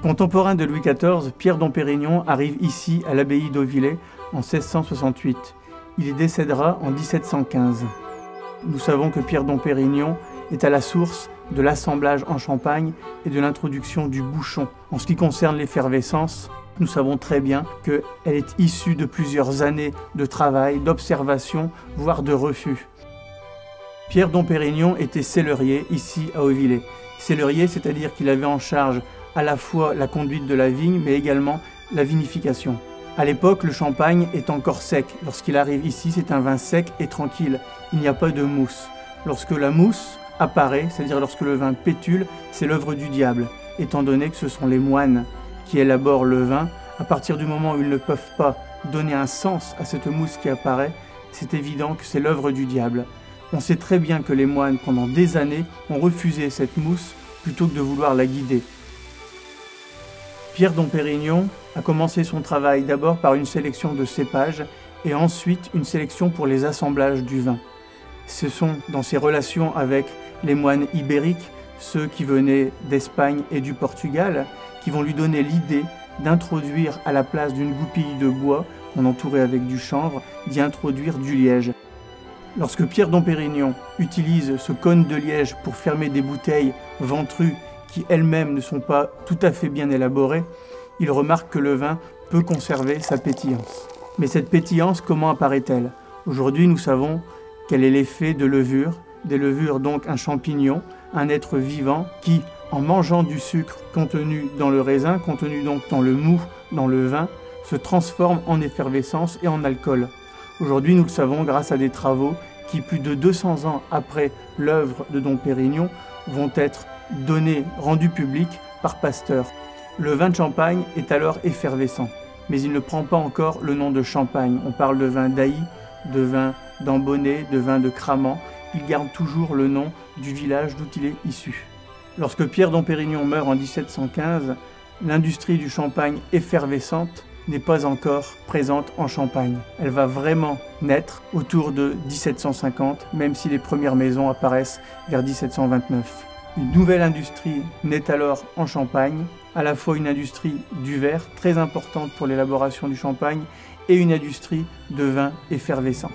Contemporain de Louis XIV, Pierre Dompérignon arrive ici à l'abbaye d'Auvillers en 1668. Il y décédera en 1715. Nous savons que Pierre Dompérignon est à la source de l'assemblage en Champagne et de l'introduction du bouchon. En ce qui concerne l'effervescence, nous savons très bien qu'elle est issue de plusieurs années de travail, d'observation, voire de refus. Pierre Dompérignon était cellerier ici à Auvillers. Cellerier, c'est-à-dire qu'il avait en charge à la fois la conduite de la vigne, mais également la vinification. À l'époque, le champagne est encore sec. Lorsqu'il arrive ici, c'est un vin sec et tranquille. Il n'y a pas de mousse. Lorsque la mousse apparaît, c'est-à-dire lorsque le vin pétule, c'est l'œuvre du diable. Étant donné que ce sont les moines qui élaborent le vin, à partir du moment où ils ne peuvent pas donner un sens à cette mousse qui apparaît, c'est évident que c'est l'œuvre du diable. On sait très bien que les moines, pendant des années, ont refusé cette mousse plutôt que de vouloir la guider. Pierre Dompérignon a commencé son travail d'abord par une sélection de cépages et ensuite une sélection pour les assemblages du vin. Ce sont dans ses relations avec les moines ibériques, ceux qui venaient d'Espagne et du Portugal, qui vont lui donner l'idée d'introduire à la place d'une goupille de bois qu'on entourait avec du chanvre, d'y introduire du liège. Lorsque Pierre Dompérignon utilise ce cône de liège pour fermer des bouteilles ventrues qui elles-mêmes ne sont pas tout à fait bien élaborées, il remarque que le vin peut conserver sa pétillance. Mais cette pétillance, comment apparaît-elle? Aujourd'hui, nous savons quel est l'effet de levure, des levures donc un champignon, un être vivant qui, en mangeant du sucre contenu dans le raisin, contenu donc dans le mou, dans le vin, se transforme en effervescence et en alcool. Aujourd'hui, nous le savons grâce à des travaux qui, plus de 200 ans après l'œuvre de Dompérignon, vont être rendus publics par Pasteur. Le vin de Champagne est alors effervescent, mais il ne prend pas encore le nom de Champagne. On parle de vin d'Ailly, de vin d'Ambonnay, de vin de Cramant. Il garde toujours le nom du village d'où il est issu. Lorsque Pierre Dompérignon meurt en 1715, l'industrie du champagne effervescente n'est pas encore présente en Champagne. Elle va vraiment naître autour de 1750, même si les premières maisons apparaissent vers 1729. Une nouvelle industrie naît alors en Champagne, à la fois une industrie du verre, très importante pour l'élaboration du champagne, et une industrie de vin effervescent.